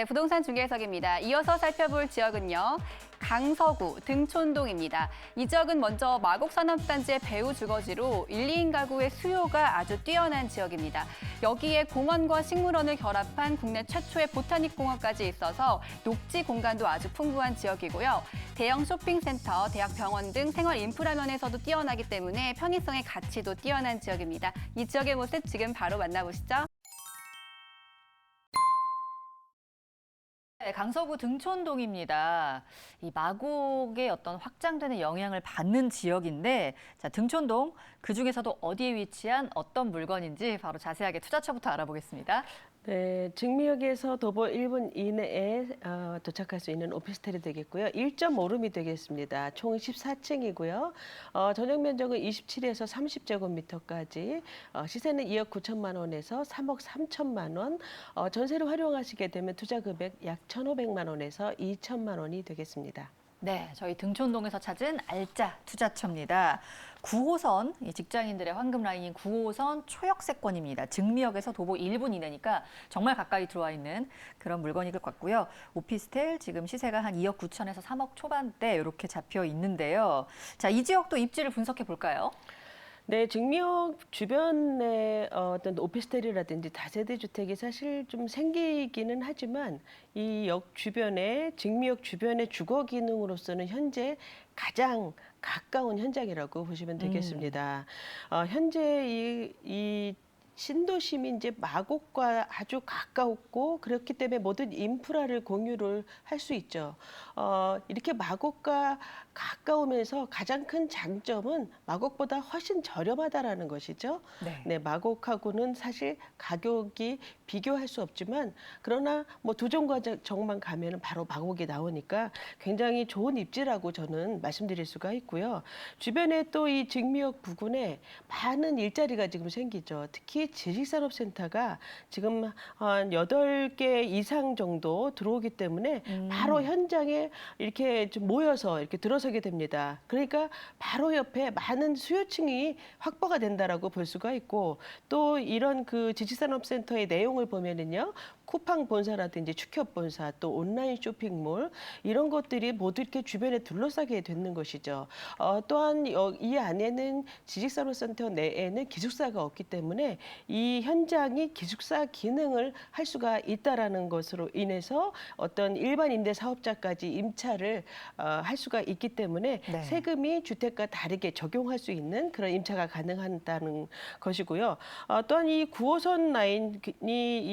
네, 부동산 중개석입니다. 이어서 살펴볼 지역은요. 강서구 등촌동입니다. 이 지역은 먼저 마곡산업단지의 배후 주거지로 1, 2인 가구의 수요가 아주 뛰어난 지역입니다. 여기에 공원과 식물원을 결합한 국내 최초의 보타닉 공원까지 있어서 녹지 공간도 아주 풍부한 지역이고요. 대형 쇼핑센터, 대학병원 등 생활 인프라 면에서도 뛰어나기 때문에 편의성의 가치도 뛰어난 지역입니다. 이 지역의 모습 지금 바로 만나보시죠. 네, 강서구 등촌동입니다. 이 마곡의 어떤 확장되는 영향을 받는 지역인데, 자, 등촌동 그중에서도 어디에 위치한 어떤 물건인지 바로 자세하게 투자처부터 알아보겠습니다. 네, 증미역에서 도보 1분 이내에 도착할 수 있는 오피스텔이 되겠고요. 1.5룸이 되겠습니다. 총 14층이고요. 전용 면적은 27에서 30제곱미터까지, 시세는 2억 9천만 원에서 3억 3천만 원, 전세로 활용하시게 되면 투자 금액 약 1,500만 원에서 2천만 원이 되겠습니다. 네, 저희 등촌동에서 찾은 알짜 투자처입니다. 9호선, 이 직장인들의 황금 라인인 9호선 초역세권입니다. 증미역에서 도보 1분 이내니까 정말 가까이 들어와 있는 그런 물건일 것 같고요. 오피스텔 지금 시세가 한 2억 9천에서 3억 초반대 이렇게 잡혀 있는데요. 자, 이 지역도 입지를 분석해 볼까요? 네, 증미역 주변에 어떤 오피스텔이라든지 다세대 주택이 사실 좀 생기기는 하지만 이 역 주변에 증미역 주변의 주거 기능으로서는 현재 가장 가까운 현장이라고 보시면 되겠습니다. 현재 이 신도심이 이제 마곡과 아주 가까웠고 그렇기 때문에 모든 인프라를 공유를 할 수 있죠. 이렇게 마곡과 가까우면서 가장 큰 장점은 마곡보다 훨씬 저렴하다라는 것이죠. 네, 마곡하고는 사실 가격이 비교할 수 없지만 그러나 뭐 두종과정만 가면은 바로 마곡이 나오니까 굉장히 좋은 입지라고 저는 말씀드릴 수가 있고요. 주변에 또 이 증미역 부근에 많은 일자리가 지금 생기죠. 특히 지식산업센터가 지금 한 8개 이상 정도 들어오기 때문에 바로 현장에 이렇게 좀 모여서 이렇게 들어서게 됩니다. 그러니까 바로 옆에 많은 수요층이 확보가 된다라고 볼 수가 있고 또 이런 그 지식산업센터의 내용을 보면은요. 쿠팡 본사라든지 축협 본사 또 온라인 쇼핑몰 이런 것들이 모두 이렇게 주변에 둘러싸게 되는 것이죠. 또한 이 안에는 지식산업센터 내에는 기숙사가 없기 때문에 이 현장이 기숙사 기능을 할 수가 있다라는 것으로 인해서 어떤 일반 임대 사업자까지 임차를 할 수가 있기 때문에 네. 세금이 주택과 다르게 적용할 수 있는 그런 임차가 가능하다는 것이고요. 또한 이 9호선 라인이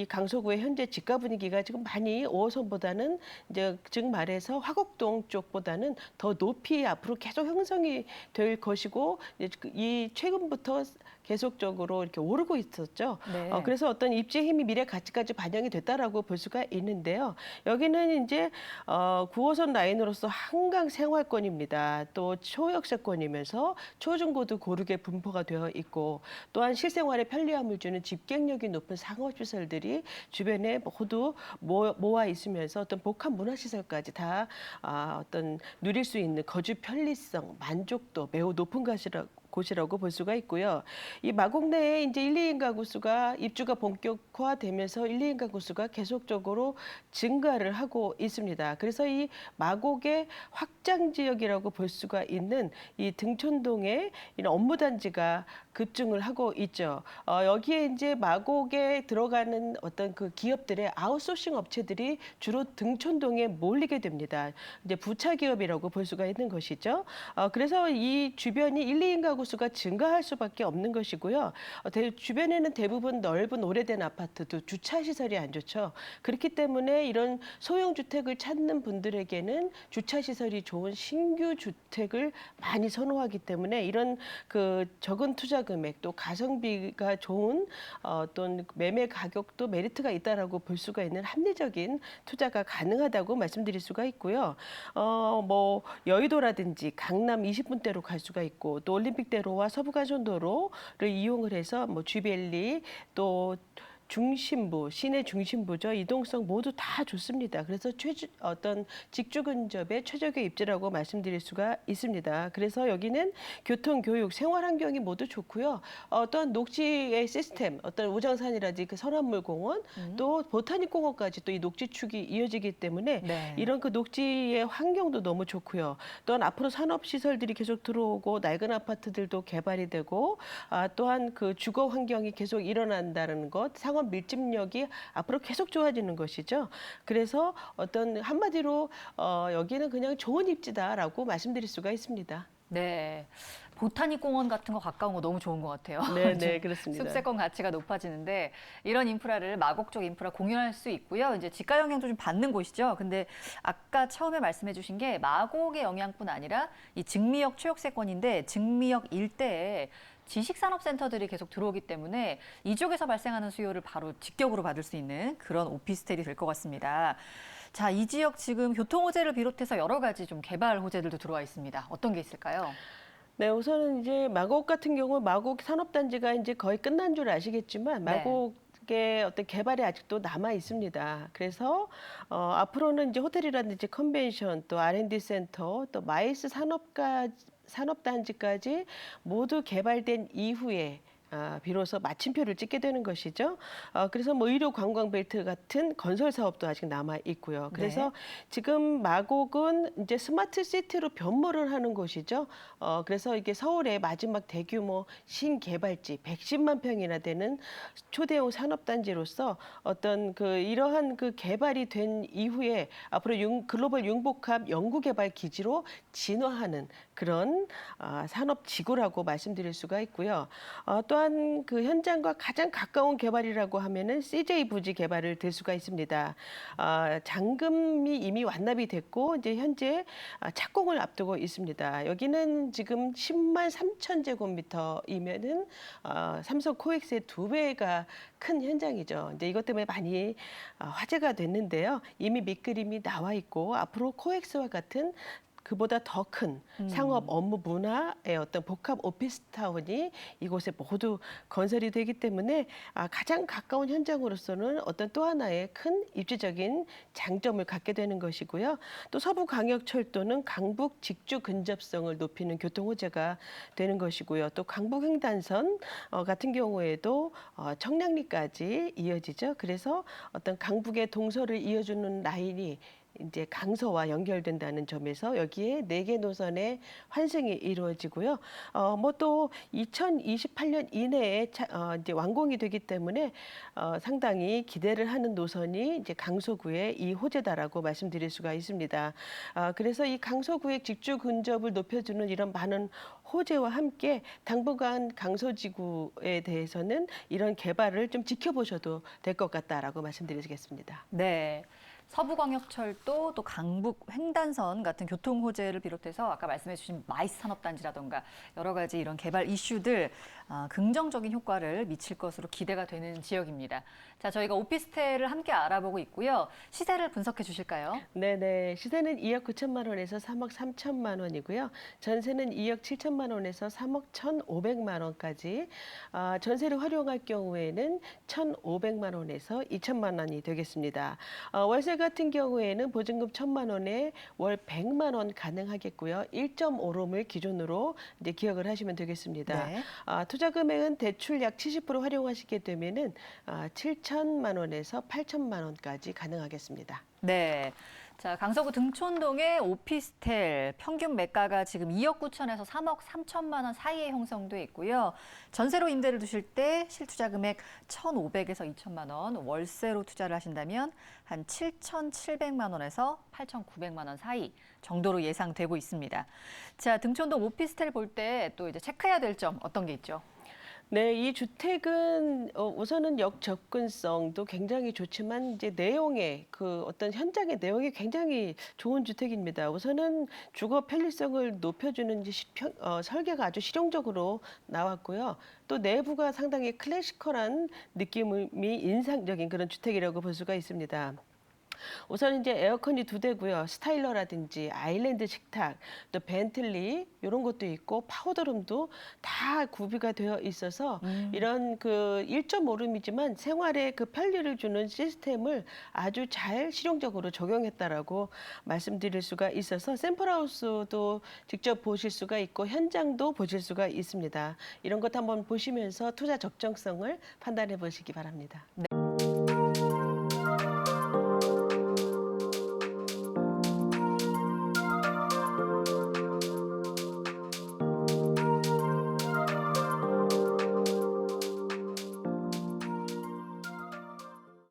이 강서구의 현재 집가 분위기가 지금 많이 5호선보다는 이제 즉 말해서 화곡동 쪽보다는 더 높이 앞으로 계속 형성이 될 것이고 이 최근부터 계속적으로 이렇게 오르고 있었죠. 네. 그래서 어떤 입지 힘이 미래 가치까지 반영이 됐다라고 볼 수가 있는데요. 여기는 이제 9호선 라인으로서 한강 생활권입니다. 또 초역세권이면서 초중고도 고르게 분포가 되어 있고 또한 실생활에 편리함을 주는 집객력이 높은 상업시설들이 주변에 모두 모아 있으면서 어떤 복합 문화시설까지 다 어떤 누릴 수 있는 거주 편리성, 만족도 매우 높은 곳이라고 볼 수가 있고요. 이 마곡 내에 이제 1, 2인 가구 수가 입주가 본격화되면서 1, 2인 가구 수가 계속적으로 증가를 하고 있습니다. 그래서 이 마곡의 확장 지역이라고 볼 수가 있는 이 등촌동에 이런 업무단지가 급증을 하고 있죠. 여기에 이제 마곡에 들어가는 어떤 그 기업들의 아웃소싱 업체들이 주로 등촌동에 몰리게 됩니다. 이제 부차 기업이라고 볼 수가 있는 것이죠. 그래서 이 주변이 1, 2인 가구 수가 증가할 수밖에 없는 것이고요. 주변에는 대부분 넓은 오래된 아파트도 주차 시설이 안 좋죠. 그렇기 때문에 이런 소형 주택을 찾는 분들에게는 주차 시설이 좋은 신규 주택을 많이 선호하기 때문에 이런 그 적은 투자 금액 또 가성비가 좋은 어떤 매매 가격도 메리트가 있다라고 볼 수가 있는 합리적인 투자가 가능하다고 말씀드릴 수가 있고요. 뭐 여의도라든지 강남 20분대로 갈 수가 있고 또 올림픽대로와 서부간선도로를 이용을 해서 뭐 쥐밸리 또 중심부, 시내 중심부죠. 이동성 모두 다 좋습니다. 그래서 어떤 직주 근접의 최적의 입지라고 말씀드릴 수가 있습니다. 그래서 여기는 교통, 교육, 생활 환경이 모두 좋고요. 또한 녹지의 시스템, 어떤 우장산이라든지 그 선암물 공원, 또 보타닉 공원까지 또 이 녹지축이 이어지기 때문에 네. 이런 그 녹지의 환경도 너무 좋고요. 또한 앞으로 산업 시설들이 계속 들어오고 낡은 아파트들도 개발이 되고 또한 그 주거 환경이 계속 일어난다는 것, 상업 밀집력이 앞으로 계속 좋아지는 것이죠. 그래서 어떤 한마디로 여기는 그냥 좋은 입지다라고 말씀드릴 수가 있습니다. 네. 보타닉 공원 같은 거 가까운 거 너무 좋은 것 같아요. 네, 좀 네, 그렇습니다. 습세권 가치가 높아지는데 이런 인프라를 마곡 쪽 인프라 공유할 수 있고요. 이제 지가 영향도 좀 받는 곳이죠. 근데 아까 처음에 말씀해 주신 게 마곡의 영향뿐 아니라 이 증미역 최역세권인데 증미역 일대에 지식산업센터들이 계속 들어오기 때문에 이쪽에서 발생하는 수요를 바로 직격으로 받을 수 있는 그런 오피스텔이 될 것 같습니다. 자, 이 지역 지금 교통 호재를 비롯해서 여러 가지 좀 개발 호재들도 들어와 있습니다. 어떤 게 있을까요? 네, 우선은 이제 마곡 같은 경우 마곡 산업단지가 이제 거의 끝난 줄 아시겠지만 네. 마곡의 어떤 개발이 아직도 남아 있습니다. 그래서 앞으로는 이제 호텔이라든지 컨벤션, 또 R&D 센터, 또 마이스 산업단지까지 모두 개발된 이후에 비로소 마침표를 찍게 되는 것이죠. 그래서 뭐 의료 관광 벨트 같은 건설 사업도 아직 남아 있고요. 그래서 네. 지금 마곡은 이제 스마트 시티로 변모를 하는 곳이죠. 그래서 이게 서울의 마지막 대규모 신개발지 110만 평이나 되는 초대형 산업단지로서 어떤 그 이러한 그 개발이 된 이후에 앞으로 글로벌 융복합 연구개발 기지로 진화하는 그런 산업지구라고 말씀드릴 수가 있고요. 또한 그 현장과 가장 가까운 개발이라고 하면은 CJ 부지 개발을 들 수가 있습니다. 잔금이 이미 완납이 됐고 이제 현재 착공을 앞두고 있습니다. 여기는 지금 10만 3천 제곱미터이면은 삼성 코엑스의 2배가 큰 현장이죠. 이제 이것 때문에 많이 화제가 됐는데요. 이미 밑그림이 나와 있고 앞으로 코엑스와 같은 그보다 더 큰 상업 업무 문화의 어떤 복합 오피스타운이 이곳에 모두 건설이 되기 때문에 가장 가까운 현장으로서는 어떤 또 하나의 큰 입지적인 장점을 갖게 되는 것이고요. 또 서부광역철도는 강북 직주 근접성을 높이는 교통 호재가 되는 것이고요. 또 강북횡단선 같은 경우에도 청량리까지 이어지죠. 그래서 어떤 강북의 동서를 이어주는 라인이 이제 강서와 연결된다는 점에서 여기에 4개 노선의 환승이 이루어지고요. 뭐 또 2028년 이내에 이제 완공이 되기 때문에 상당히 기대를 하는 노선이 이제 강서구의 이 호재다라고 말씀드릴 수가 있습니다. 그래서 이 강서구의 직주 근접을 높여주는 이런 많은 호재와 함께 당분간 강서지구에 대해서는 이런 개발을 좀 지켜보셔도 될 것 같다라고 말씀드리겠습니다. 네. 서부광역철도 또 강북 횡단선 같은 교통 호재를 비롯해서 아까 말씀해 주신 마이스 산업단지라던가 여러 가지 이런 개발 이슈들 긍정적인 효과를 미칠 것으로 기대가 되는 지역입니다. 자, 저희가 오피스텔을 함께 알아보고 있고요. 시세를 분석해 주실까요? 네네. 시세는 2억 9천만 원에서 3억 3천만 원이고요. 전세는 2억 7천만 원에서 3억 1,500만 원까지. 전세를 활용할 경우에는 1,500만 원에서 2천만 원이 되겠습니다. 월세 같은 경우에는 보증금 1,000만 원에 월 100만 원 가능하겠고요. 1.5룸을 기준으로 이제 기억을 하시면 되겠습니다. 네. 투자 금액은 대출 약 70% 활용하시게 되면은 7천만 원에서 8천만 원까지 가능하겠습니다. 네. 자, 강서구 등촌동의 오피스텔 평균 매가가 지금 2억 9천에서 3억 3천만 원 사이에 형성돼 있고요. 전세로 임대를 두실 때 실투자 금액 1,500에서 2천만 원, 월세로 투자를 하신다면 한 7,700만 원에서 8,900만 원 사이 정도로 예상되고 있습니다. 자, 등촌동 오피스텔 볼 때 또 이제 체크해야 될 점 어떤 게 있죠? 네, 이 주택은 우선은 역 접근성도 굉장히 좋지만 이제 내용의 그 어떤 현장의 내용이 굉장히 좋은 주택입니다. 우선은 주거 편리성을 높여주는 이제 설계가 아주 실용적으로 나왔고요. 또 내부가 상당히 클래시컬한 느낌이 인상적인 그런 주택이라고 볼 수가 있습니다. 우선 이제 에어컨이 2대고요. 스타일러라든지 아일랜드 식탁, 또 벤틀리 이런 것도 있고 파우더룸도 다 구비가 되어 있어서 이런 그 1.5룸이지만 생활에 그 편리를 주는 시스템을 아주 잘 실용적으로 적용했다라고 말씀드릴 수가 있어서 샘플하우스도 직접 보실 수가 있고 현장도 보실 수가 있습니다. 이런 것 한번 보시면서 투자 적정성을 판단해 보시기 바랍니다.